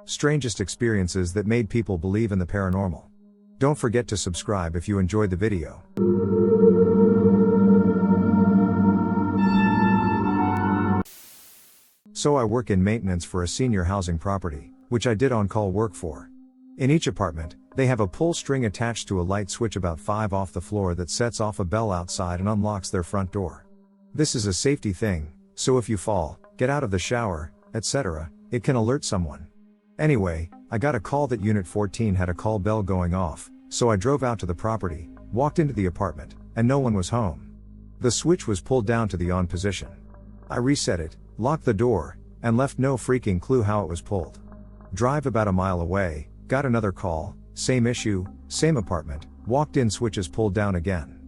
Strangest experiences that made people believe in the paranormal. Don't forget to subscribe if you enjoyed the video. So I work in maintenance for a senior housing property, which I did on-call work for. In each apartment, they have a pull string attached to a light switch about 5 off the floor that sets off a bell outside and unlocks their front door. This is a safety thing, so if you fall, get out of the shower, etc., it can alert someone. Anyway, I got a call that Unit 14 had a call bell going off, so I drove out to the property, walked into the apartment, and no one was home. The switch was pulled down to the on position. I reset it, locked the door, and left no freaking clue how it was pulled. Drive about a mile away, got another call, same issue, same apartment, walked in, switches pulled down again.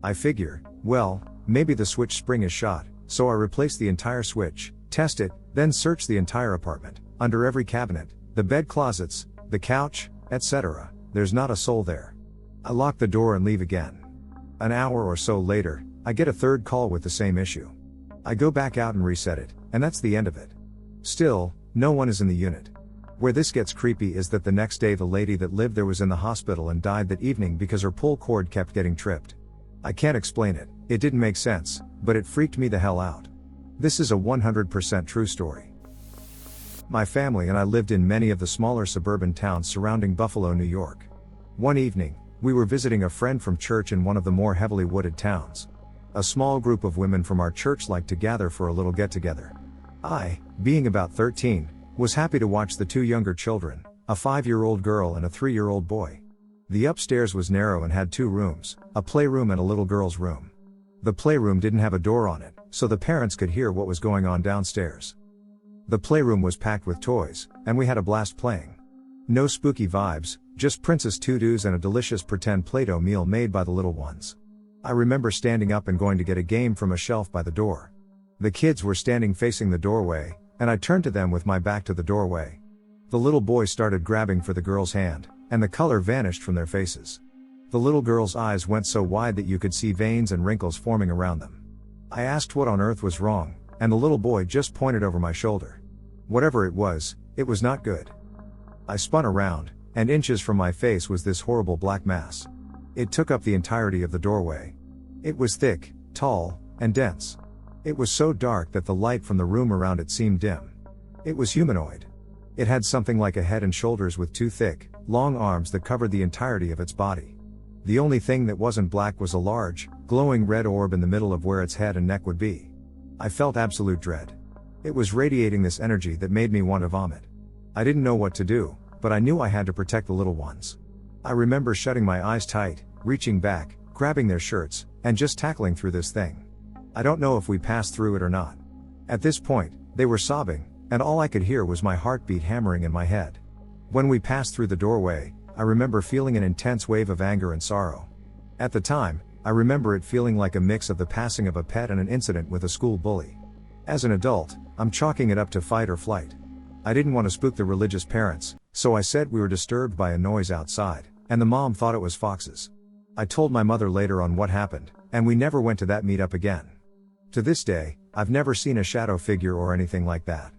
I figure, well, maybe the switch spring is shot, so I replace the entire switch, test it, then search the entire apartment, under every cabinet, the bed closets, the couch, etc. There's not a soul there. I lock the door and leave again. An hour or so later, I get a third call with the same issue. I go back out and reset it, and that's the end of it. Still, no one is in the unit. Where this gets creepy is that the next day the lady that lived there was in the hospital and died that evening because her pull cord kept getting tripped. I can't explain it, it didn't make sense, but it freaked me the hell out. This is a 100% true story. My family and I lived in many of the smaller suburban towns surrounding Buffalo, New York. One evening, we were visiting a friend from church in one of the more heavily wooded towns. A small group of women from our church liked to gather for a little get-together. I, being about 13, was happy to watch the 2 younger children, a 5-year-old girl and a 3-year-old boy. The upstairs was narrow and had 2 rooms, a playroom and a little girl's room. The playroom didn't have a door on it, so the parents could hear what was going on downstairs. The playroom was packed with toys, and we had a blast playing. No spooky vibes, just princess tutus and a delicious pretend Play-Doh meal made by the little ones. I remember standing up and going to get a game from a shelf by the door. The kids were standing facing the doorway, and I turned to them with my back to the doorway. The little boy started grabbing for the girl's hand, and the color vanished from their faces. The little girl's eyes went so wide that you could see veins and wrinkles forming around them. I asked what on earth was wrong, and the little boy just pointed over my shoulder. Whatever it was not good. I spun around, and inches from my face was this horrible black mass. It took up the entirety of the doorway. It was thick, tall, and dense. It was so dark that the light from the room around it seemed dim. It was humanoid. It had something like a head and shoulders with 2 thick, long arms that covered the entirety of its body. The only thing that wasn't black was a large, glowing red orb in the middle of where its head and neck would be. I felt absolute dread. It was radiating this energy that made me want to vomit. I didn't know what to do, but I knew I had to protect the little ones. I remember shutting my eyes tight, reaching back, grabbing their shirts, and just tackling through this thing. I don't know if we passed through it or not. At this point, they were sobbing, and all I could hear was my heartbeat hammering in my head. When we passed through the doorway, I remember feeling an intense wave of anger and sorrow. At the time, I remember it feeling like a mix of the passing of a pet and an incident with a school bully. As an adult, I'm chalking it up to fight or flight. I didn't want to spook the religious parents, so I said we were disturbed by a noise outside, and the mom thought it was foxes. I told my mother later on what happened, and we never went to that meetup again. To this day, I've never seen a shadow figure or anything like that.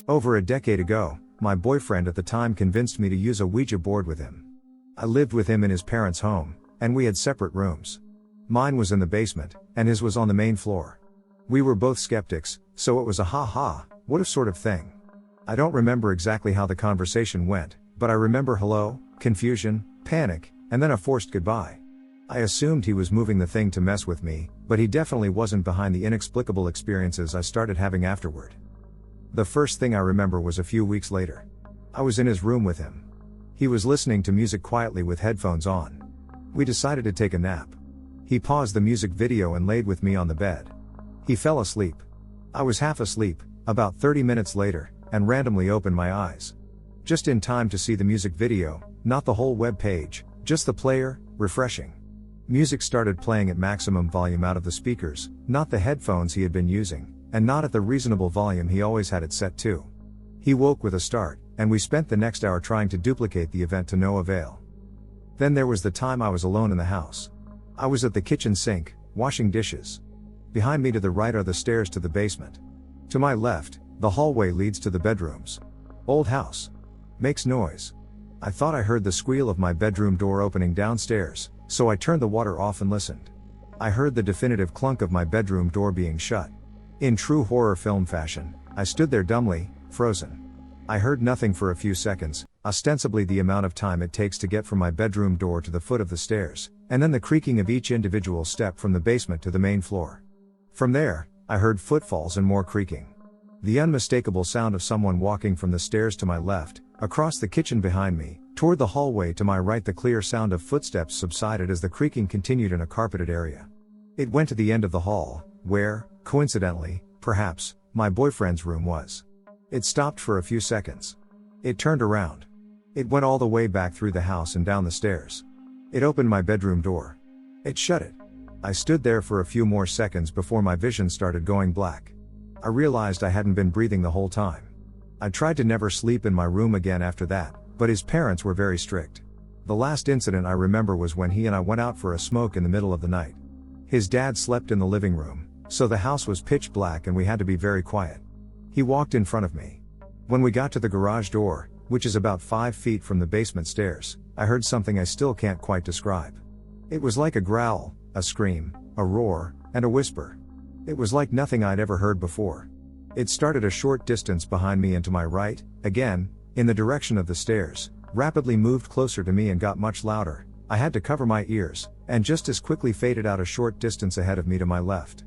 Over a decade ago, my boyfriend at the time convinced me to use a Ouija board with him. I lived with him in his parents' home, and we had separate rooms. Mine was in the basement, and his was on the main floor. We were both skeptics, so it was a ha-ha, what if sort of thing. I don't remember exactly how the conversation went, but I remember hello, confusion, panic, and then a forced goodbye. I assumed he was moving the thing to mess with me, but he definitely wasn't behind the inexplicable experiences I started having afterward. The first thing I remember was a few weeks later. I was in his room with him. He was listening to music quietly with headphones on. We decided to take a nap. He paused the music video and laid with me on the bed. He fell asleep. I was half asleep, about 30 minutes later, and randomly opened my eyes. Just in time to see the music video, not the whole web page, just the player, refreshing. Music started playing at maximum volume out of the speakers, not the headphones he had been using, and not at the reasonable volume he always had it set to. He woke with a start, and we spent the next hour trying to duplicate the event to no avail. Then there was the time I was alone in the house. I was at the kitchen sink, washing dishes. Behind me to the right are the stairs to the basement. To my left, the hallway leads to the bedrooms. Old house. Makes noise. I thought I heard the squeal of my bedroom door opening downstairs, so I turned the water off and listened. I heard the definitive clunk of my bedroom door being shut. In true horror film fashion, I stood there dumbly, frozen. I heard nothing for a few seconds, ostensibly the amount of time it takes to get from my bedroom door to the foot of the stairs, and then the creaking of each individual step from the basement to the main floor. From there, I heard footfalls and more creaking. The unmistakable sound of someone walking from the stairs to my left, across the kitchen behind me, toward the hallway to my right. The clear sound of footsteps subsided as the creaking continued in a carpeted area. It went to the end of the hall, where, coincidentally, perhaps, my boyfriend's room was. It stopped for a few seconds. It turned around. It went all the way back through the house and down the stairs. It opened my bedroom door. It shut it. I stood there for a few more seconds before my vision started going black. I realized I hadn't been breathing the whole time. I tried to never sleep in my room again after that, but his parents were very strict. The last incident I remember was when he and I went out for a smoke in the middle of the night. His dad slept in the living room, so the house was pitch black and we had to be very quiet. He walked in front of me. When we got to the garage door, which is about 5 feet from the basement stairs, I heard something I still can't quite describe. It was like a growl, a scream, a roar, and a whisper. It was like nothing I'd ever heard before. It started a short distance behind me and to my right, again, in the direction of the stairs, rapidly moved closer to me and got much louder. I had to cover my ears, and just as quickly faded out a short distance ahead of me to my left.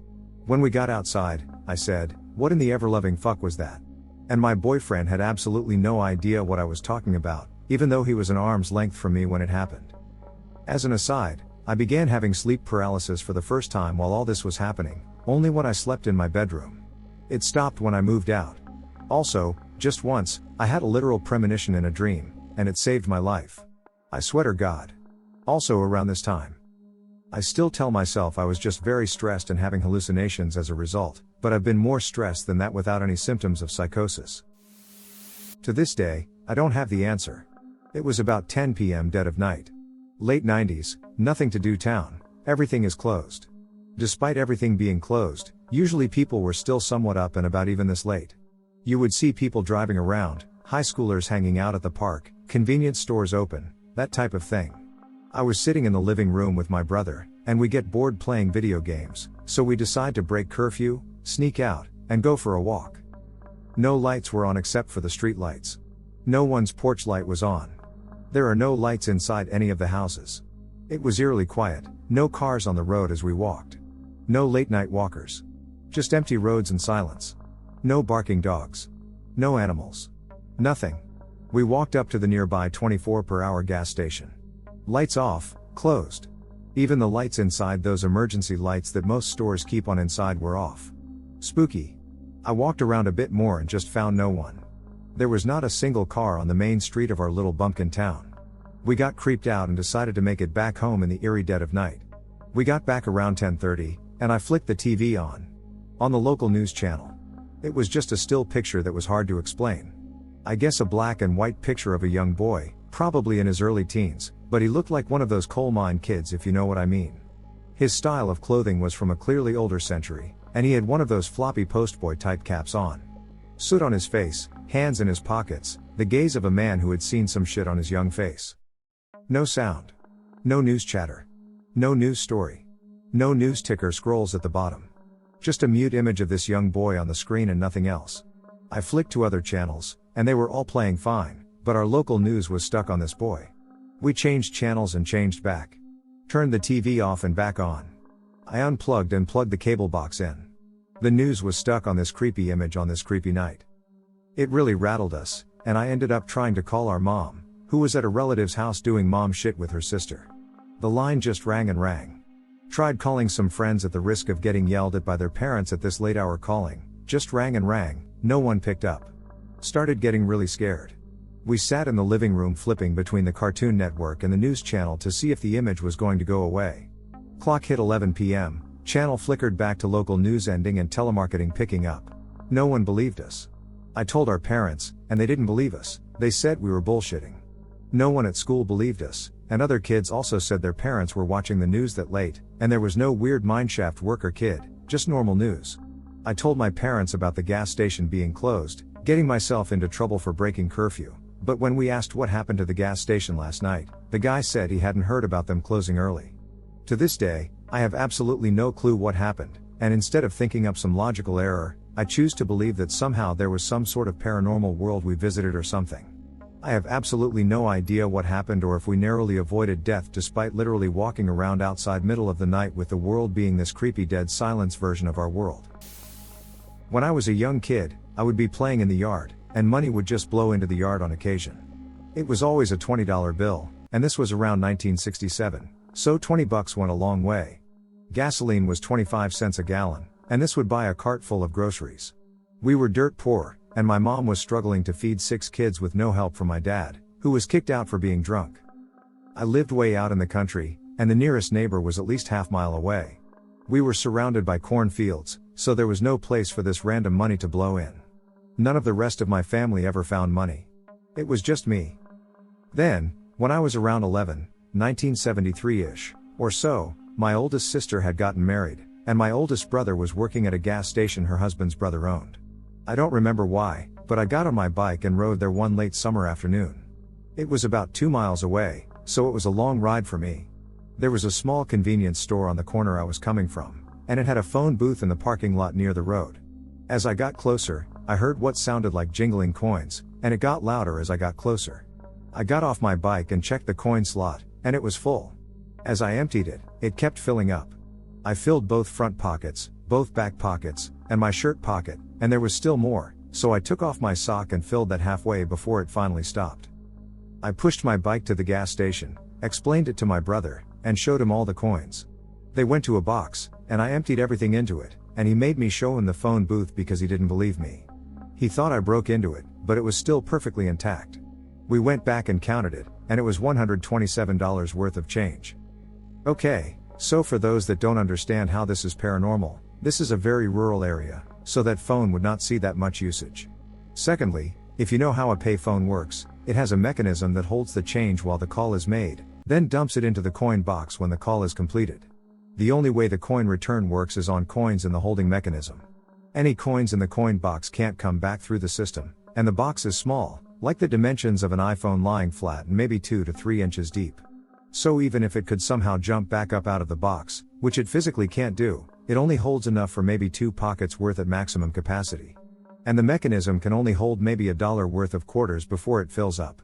When we got outside, I said, "What in the ever-loving fuck was that?" And my boyfriend had absolutely no idea what I was talking about, even though he was an arm's length from me when it happened. As an aside, I began having sleep paralysis for the first time while all this was happening, only when I slept in my bedroom. It stopped when I moved out. Also, just once, I had a literal premonition in a dream, and it saved my life. I swear to God. Also around this time. I still tell myself I was just very stressed and having hallucinations as a result, but I've been more stressed than that without any symptoms of psychosis. To this day, I don't have the answer. It was about 10 p.m. dead of night. Late 90s, nothing to do town, everything is closed. Despite everything being closed, usually people were still somewhat up and about even this late. You would see people driving around, high schoolers hanging out at the park, convenience stores open, that type of thing. I was sitting in the living room with my brother, and we get bored playing video games, so we decide to break curfew, sneak out, and go for a walk. No lights were on except for the street lights. No one's porch light was on. There are no lights inside any of the houses. It was eerily quiet, no cars on the road as we walked. No late night walkers. Just empty roads and silence. No barking dogs. No animals. Nothing. We walked up to the nearby 24-per-hour gas station. Lights off, closed. Even the lights inside, those emergency lights that most stores keep on inside, were off. Spooky. I walked around a bit more and just found no one. There was not a single car on the main street of our little bumpkin town. We got creeped out and decided to make it back home in the eerie dead of night. We got back around 10:30, and I flicked the TV on. On the local news channel. It was just a still picture that was hard to explain. I guess a black and white picture of a young boy, probably in his early teens, but he looked like one of those coal mine kids, if you know what I mean. His style of clothing was from a clearly older century, and he had one of those floppy postboy type caps on. Soot on his face, hands in his pockets, the gaze of a man who had seen some shit on his young face. No sound. No news chatter. No news story. No news ticker scrolls at the bottom. Just a mute image of this young boy on the screen and nothing else. I flicked to other channels, and they were all playing fine, but our local news was stuck on this boy. We changed channels and changed back. Turned the TV off and back on. I unplugged and plugged the cable box in. The news was stuck on this creepy image on this creepy night. It really rattled us, and I ended up trying to call our mom, who was at a relative's house doing mom shit with her sister. The line just rang and rang. Tried calling some friends at the risk of getting yelled at by their parents at this late hour. Calling just rang and rang, no one picked up. Started getting really scared. We sat in the living room flipping between the Cartoon Network and the news channel to see if the image was going to go away. Clock hit 11 p.m, channel flickered back to local news ending and telemarketing picking up. No one believed us. I told our parents, and they didn't believe us. They said we were bullshitting. No one at school believed us, and other kids also said their parents were watching the news that late, and there was no weird mineshaft worker kid, just normal news. I told my parents about the gas station being closed, getting myself into trouble for breaking curfew. But when we asked what happened to the gas station last night, the guy said he hadn't heard about them closing early. To this day, I have absolutely no clue what happened, and instead of thinking up some logical error, I choose to believe that somehow there was some sort of paranormal world we visited or something. I have absolutely no idea what happened or if we narrowly avoided death despite literally walking around outside middle of the night with the world being this creepy dead silence version of our world. When I was a young kid, I would be playing in the yard, and money would just blow into the yard on occasion. It was always a $20 bill, and this was around 1967, so $20 went a long way. Gasoline was 25 cents a gallon, and this would buy a cart full of groceries. We were dirt poor, and my mom was struggling to feed 6 kids with no help from my dad, who was kicked out for being drunk. I lived way out in the country, and the nearest neighbor was at least half-mile away. We were surrounded by cornfields, so there was no place for this random money to blow in. None of the rest of my family ever found money. It was just me. Then, when I was around 11, 1973-ish, or so, my oldest sister had gotten married, and my oldest brother was working at a gas station her husband's brother owned. I don't remember why, but I got on my bike and rode there one late summer afternoon. It was about 2 miles away, so it was a long ride for me. There was a small convenience store on the corner I was coming from, and it had a phone booth in the parking lot near the road. As I got closer, I heard what sounded like jingling coins, and it got louder as I got closer. I got off my bike and checked the coin slot, and it was full. As I emptied it, it kept filling up. I filled both front pockets, both back pockets, and my shirt pocket, and there was still more, so I took off my sock and filled that halfway before it finally stopped. I pushed my bike to the gas station, explained it to my brother, and showed him all the coins. They went to a box, and I emptied everything into it, and he made me show him the phone booth because he didn't believe me. He thought I broke into it, but it was still perfectly intact. We went back and counted it, and it was $127 worth of change. Okay, so for those that don't understand how this is paranormal, this is a very rural area, so that phone would not see that much usage. Secondly, if you know how a payphone works, it has a mechanism that holds the change while the call is made, then dumps it into the coin box when the call is completed. The only way the coin return works is on coins in the holding mechanism. Any coins in the coin box can't come back through the system, and the box is small, like the dimensions of an iPhone lying flat and maybe 2 to 3 inches deep. So even if it could somehow jump back up out of the box, which it physically can't do, it only holds enough for maybe 2 pockets worth at maximum capacity. And the mechanism can only hold maybe $1 worth of quarters before it fills up.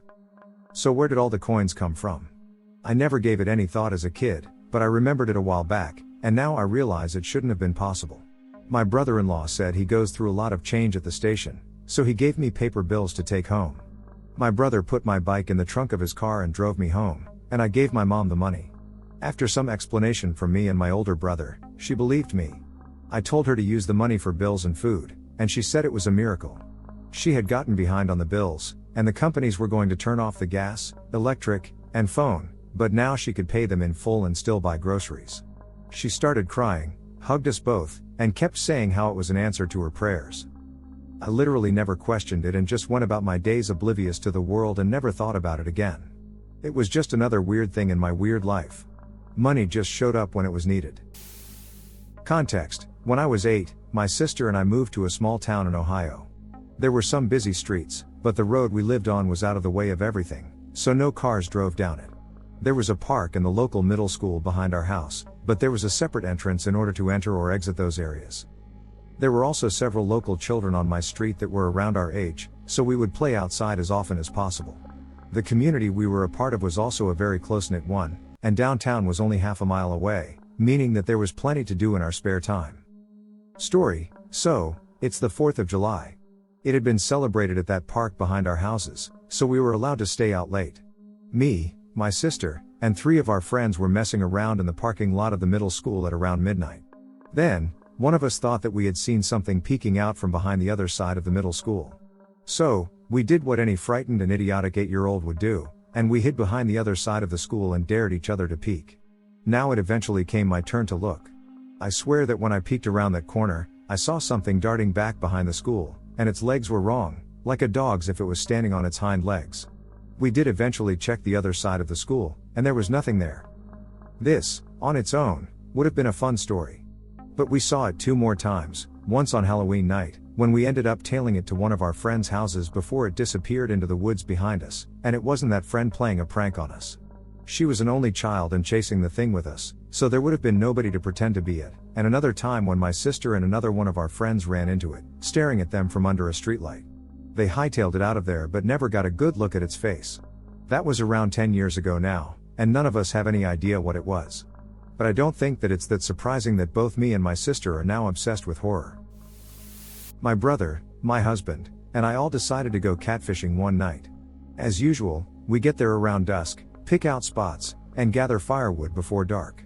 So where did all the coins come from? I never gave it any thought as a kid, but I remembered it a while back, and now I realize it shouldn't have been possible. My brother-in-law said he goes through a lot of change at the station, so he gave me paper bills to take home. My brother put my bike in the trunk of his car and drove me home, and I gave my mom the money. After some explanation from me and my older brother, she believed me. I told her to use the money for bills and food, and she said it was a miracle. She had gotten behind on the bills, and the companies were going to turn off the gas, electric, and phone, but now she could pay them in full and still buy groceries. She started crying, hugged us both, and kept saying how it was an answer to her prayers. I literally never questioned it and just went about my days oblivious to the world and never thought about it again. It was just another weird thing in my weird life. Money just showed up when it was needed. Context: when I was 8, my sister and I moved to a small town in Ohio. There were some busy streets, but the road we lived on was out of the way of everything, so no cars drove down it. There was a park and the local middle school behind our house, but there was a separate entrance in order to enter or exit those areas. There were also several local children on my street that were around our age, so we would play outside as often as possible. The community we were a part of was also a very close-knit one, and downtown was only half a mile away, meaning that there was plenty to do in our spare time. Story: so, it's the 4th of July. It had been celebrated at that park behind our houses, so we were allowed to stay out late. Me, my sister, and 3 of our friends were messing around in the parking lot of the middle school at around midnight. Then, one of us thought that we had seen something peeking out from behind the other side of the middle school. So, we did what any frightened and idiotic 8-year-old would do, and we hid behind the other side of the school and dared each other to peek. Now it eventually came my turn to look. I swear that when I peeked around that corner, I saw something darting back behind the school, and its legs were wrong, like a dog's if it was standing on its hind legs. We did eventually check the other side of the school, and there was nothing there. This, on its own, would have been a fun story. But we saw it 2 more times, once on Halloween night, when we ended up tailing it to one of our friends' houses before it disappeared into the woods behind us, and it wasn't that friend playing a prank on us. She was an only child and chasing the thing with us, so there would have been nobody to pretend to be it, and another time when my sister and another one of our friends ran into it, staring at them from under a streetlight. They hightailed it out of there but never got a good look at its face. That was around 10 years ago now, and none of us have any idea what it was. But I don't think that it's that surprising that both me and my sister are now obsessed with horror. My brother, my husband, and I all decided to go catfishing one night. As usual, we get there around dusk, pick out spots, and gather firewood before dark.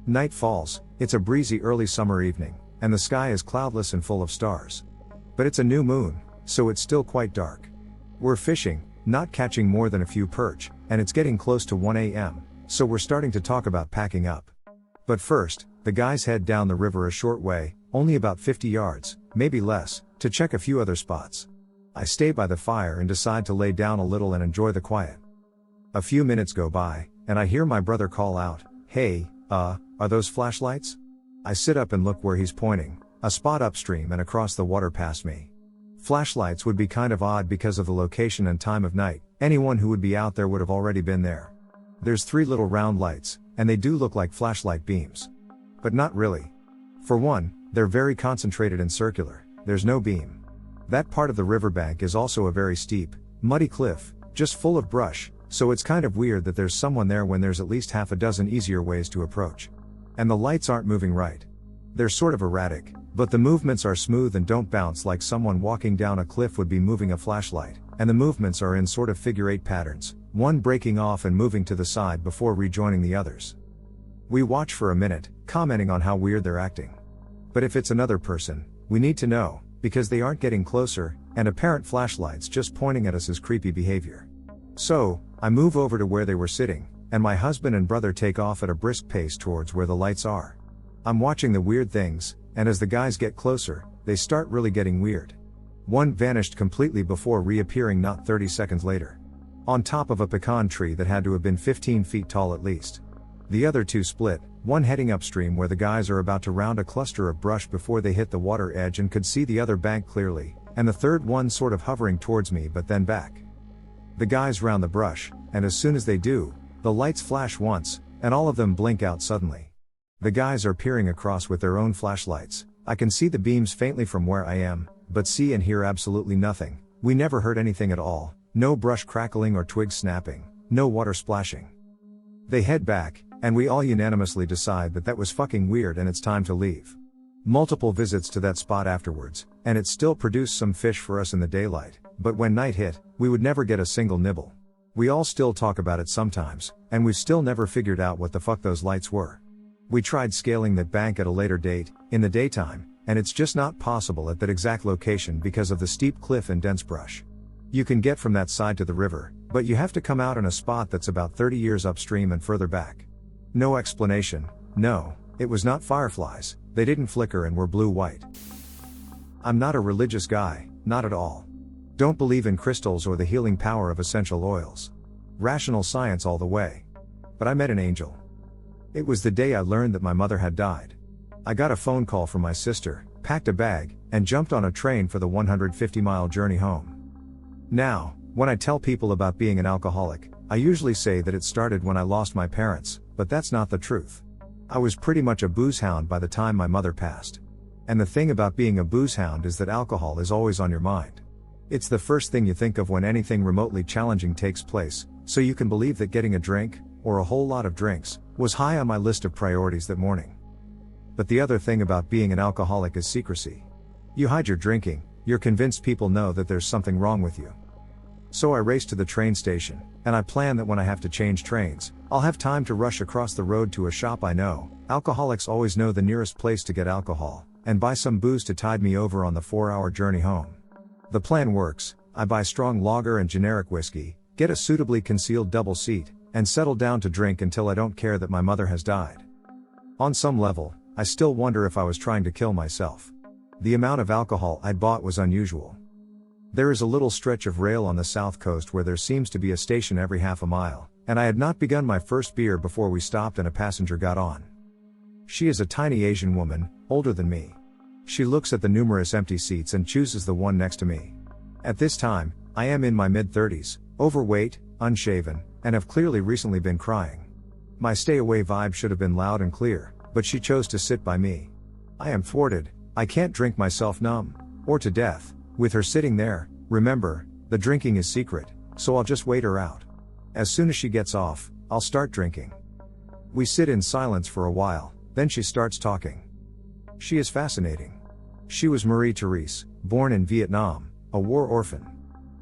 Night falls, it's a breezy early summer evening, and the sky is cloudless and full of stars. But it's a new moon, so it's still quite dark. We're fishing, not catching more than a few perch, and it's getting close to 1 a.m., so we're starting to talk about packing up. But first, the guys head down the river a short way, only about 50 yards, maybe less, to check a few other spots. I stay by the fire and decide to lay down a little and enjoy the quiet. A few minutes go by, and I hear my brother call out, "Hey, are those flashlights?" I sit up and look where he's pointing, a spot upstream and across the water past me. Flashlights would be kind of odd because of the location and time of night. Anyone who would be out there would have already been there. There's 3 little round lights, and they do look like flashlight beams. But not really. For one, they're very concentrated and circular, there's no beam. That part of the riverbank is also a very steep, muddy cliff, just full of brush, so it's kind of weird that there's someone there when there's at least half a dozen easier ways to approach. And the lights aren't moving right. They're sort of erratic, but the movements are smooth and don't bounce like someone walking down a cliff would be moving a flashlight, and the movements are in sort of figure-8 patterns, one breaking off and moving to the side before rejoining the others. We watch for a minute, commenting on how weird they're acting. But if it's another person, we need to know, because they aren't getting closer, and apparent flashlights just pointing at us is creepy behavior. So, I move over to where they were sitting, and my husband and brother take off at a brisk pace towards where the lights are. I'm watching the weird things, and as the guys get closer, they start really getting weird. One vanished completely before reappearing not 30 seconds later. On top of a pecan tree that had to have been 15 feet tall at least. The other 2 split, one heading upstream where the guys are about to round a cluster of brush before they hit the water edge and could see the other bank clearly, and the third one sort of hovering towards me but then back. The guys round the brush, and as soon as they do, the lights flash once, and all of them blink out suddenly. The guys are peering across with their own flashlights. I can see the beams faintly from where I am, but see and hear absolutely nothing. We never heard anything at all, no brush crackling or twigs snapping, no water splashing. They head back, and we all unanimously decide that was fucking weird and it's time to leave. Multiple visits to that spot afterwards, and it still produced some fish for us in the daylight, but when night hit, we would never get a single nibble. We all still talk about it sometimes, and we've still never figured out what the fuck those lights were. We tried scaling that bank at a later date, in the daytime, and it's just not possible at that exact location because of the steep cliff and dense brush. You can get from that side to the river, but you have to come out in a spot that's about 30 years upstream and further back. No explanation, no, it was not fireflies, they didn't flicker and were blue-white. I'm not a religious guy, not at all. Don't believe in crystals or the healing power of essential oils. Rational science all the way. But I met an angel. It was the day I learned that my mother had died. I got a phone call from my sister, packed a bag, and jumped on a train for the 150-mile journey home. Now, when I tell people about being an alcoholic, I usually say that it started when I lost my parents, but that's not the truth. I was pretty much a booze hound by the time my mother passed. And the thing about being a booze hound is that alcohol is always on your mind. It's the first thing you think of when anything remotely challenging takes place, so you can believe that getting a drink, or a whole lot of drinks, was high on my list of priorities that morning. But the other thing about being an alcoholic is secrecy. You hide your drinking, you're convinced people know that there's something wrong with you. So I race to the train station, and I plan that when I have to change trains, I'll have time to rush across the road to a shop I know. Alcoholics always know the nearest place to get alcohol, and buy some booze to tide me over on the 4-hour journey home. The plan works. I buy strong lager and generic whiskey, get a suitably concealed double seat, and settle down to drink until I don't care that my mother has died. On some level, I still wonder if I was trying to kill myself. The amount of alcohol I'd bought was unusual. There is a little stretch of rail on the south coast where there seems to be a station every half a mile, and I had not begun my first beer before we stopped and a passenger got on. She is a tiny Asian woman, older than me. She looks at the numerous empty seats and chooses the one next to me. At this time, I am in my mid-30s, overweight, unshaven, and have clearly recently been crying. My stay away vibe should have been loud and clear, but she chose to sit by me. I am thwarted, I can't drink myself numb, or to death, with her sitting there. Remember, the drinking is secret, so I'll just wait her out. As soon as she gets off, I'll start drinking. We sit in silence for a while, then she starts talking. She is fascinating. She was Marie-Therese, born in Vietnam, a war orphan.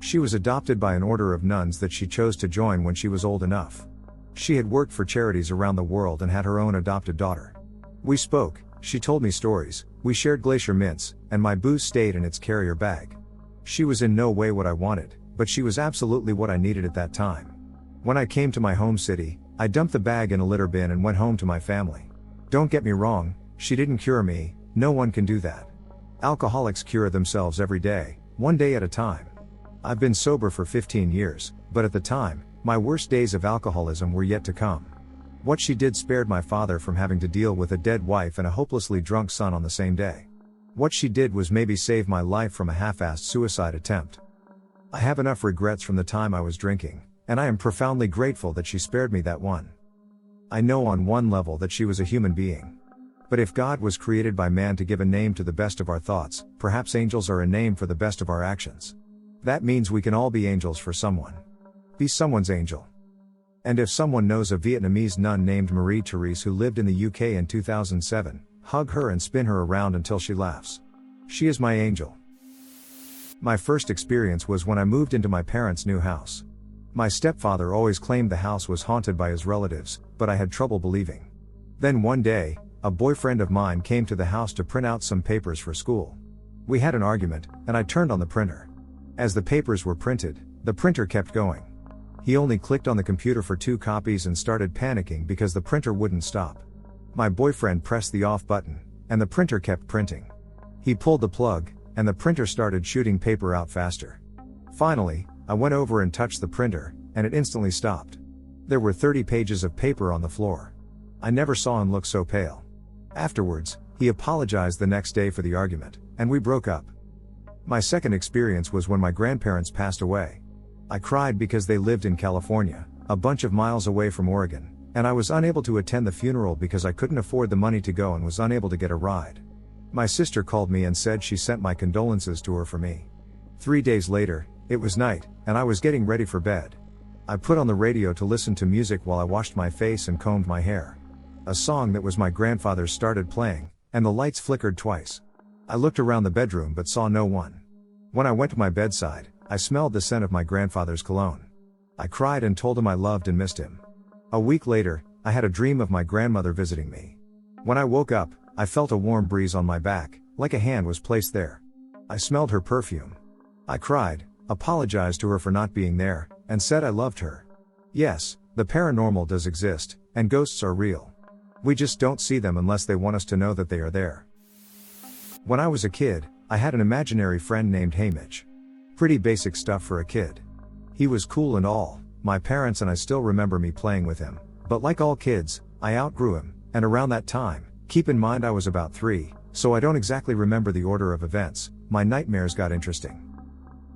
She was adopted by an order of nuns that she chose to join when she was old enough. She had worked for charities around the world and had her own adopted daughter. We spoke, she told me stories, we shared glacier mints, and my booze stayed in its carrier bag. She was in no way what I wanted, but she was absolutely what I needed at that time. When I came to my home city, I dumped the bag in a litter bin and went home to my family. Don't get me wrong, she didn't cure me, no one can do that. Alcoholics cure themselves every day, one day at a time. I've been sober for 15 years, but at the time, my worst days of alcoholism were yet to come. What she did spared my father from having to deal with a dead wife and a hopelessly drunk son on the same day. What she did was maybe save my life from a half-assed suicide attempt. I have enough regrets from the time I was drinking, and I am profoundly grateful that she spared me that one. I know on one level that she was a human being. But if God was created by man to give a name to the best of our thoughts, perhaps angels are a name for the best of our actions. That means we can all be angels for someone. Be someone's angel. And if someone knows a Vietnamese nun named Marie-Therese who lived in the UK in 2007, hug her and spin her around until she laughs. She is my angel. My first experience was when I moved into my parents' new house. My stepfather always claimed the house was haunted by his relatives, but I had trouble believing. Then one day, a boyfriend of mine came to the house to print out some papers for school. We had an argument, and I turned on the printer. As the papers were printed, the printer kept going. He only clicked on the computer for 2 copies and started panicking because the printer wouldn't stop. My boyfriend pressed the off button, and the printer kept printing. He pulled the plug, and the printer started shooting paper out faster. Finally, I went over and touched the printer, and it instantly stopped. There were 30 pages of paper on the floor. I never saw him look so pale. Afterwards, he apologized the next day for the argument, and we broke up. My second experience was when my grandparents passed away. I cried because they lived in California, a bunch of miles away from Oregon, and I was unable to attend the funeral because I couldn't afford the money to go and was unable to get a ride. My sister called me and said she sent my condolences to her for me. 3 days later, it was night, and I was getting ready for bed. I put on the radio to listen to music while I washed my face and combed my hair. A song that was my grandfather's started playing, and the lights flickered twice. I looked around the bedroom but saw no one. When I went to my bedside, I smelled the scent of my grandfather's cologne. I cried and told him I loved and missed him. A week later, I had a dream of my grandmother visiting me. When I woke up, I felt a warm breeze on my back, like a hand was placed there. I smelled her perfume. I cried, apologized to her for not being there, and said I loved her. Yes, the paranormal does exist, and ghosts are real. We just don't see them unless they want us to know that they are there. When I was a kid, I had an imaginary friend named Hamish. Pretty basic stuff for a kid. He was cool and all, my parents and I still remember me playing with him, but like all kids, I outgrew him, and around that time, keep in mind I was about 3, so I don't exactly remember the order of events, my nightmares got interesting.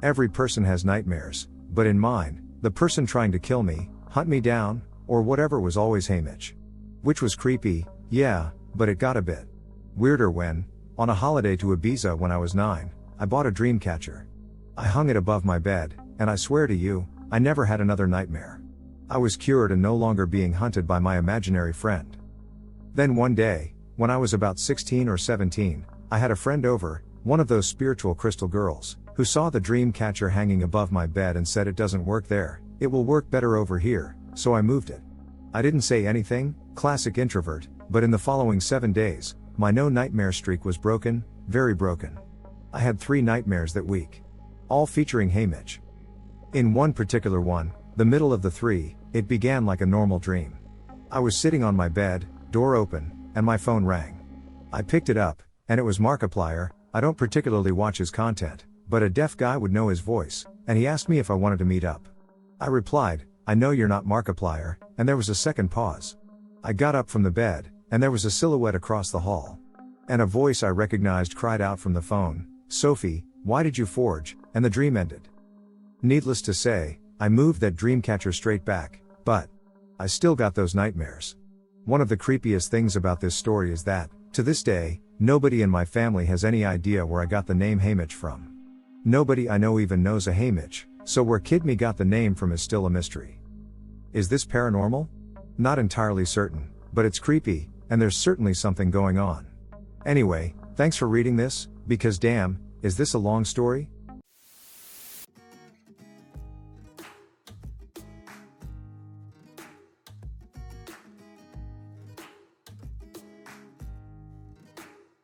Every person has nightmares, but in mine, the person trying to kill me, hunt me down, or whatever was always Hamish. Which was creepy, yeah, but it got a bit weirder when, on a holiday to Ibiza when I was 9, I bought a dream catcher. I hung it above my bed, and I swear to you, I never had another nightmare. I was cured and no longer being hunted by my imaginary friend. Then one day, when I was about 16 or 17, I had a friend over, one of those spiritual crystal girls, who saw the dream catcher hanging above my bed and said it doesn't work there, it will work better over here, so I moved it. I didn't say anything, classic introvert, but in the following 7 days, my no nightmare streak was broken, very broken. I had 3 nightmares that week. All featuring Hamish. In one particular one, the middle of the 3, it began like a normal dream. I was sitting on my bed, door open, and my phone rang. I picked it up, and it was Markiplier. I don't particularly watch his content, but a deaf guy would know his voice, and he asked me if I wanted to meet up. I replied, I know you're not Markiplier, and there was a second pause. I got up from the bed, and there was a silhouette across the hall. And a voice I recognized cried out from the phone, "Sophie, why did you forge?" And the dream ended. Needless to say, I moved that dreamcatcher straight back, but I still got those nightmares. One of the creepiest things about this story is that, to this day, nobody in my family has any idea where I got the name Haymitch from. Nobody I know even knows a Haymitch, so where Kid Me got the name from is still a mystery. Is this paranormal? Not entirely certain, but it's creepy, and there's certainly something going on. Anyway, thanks for reading this, because damn, is this a long story?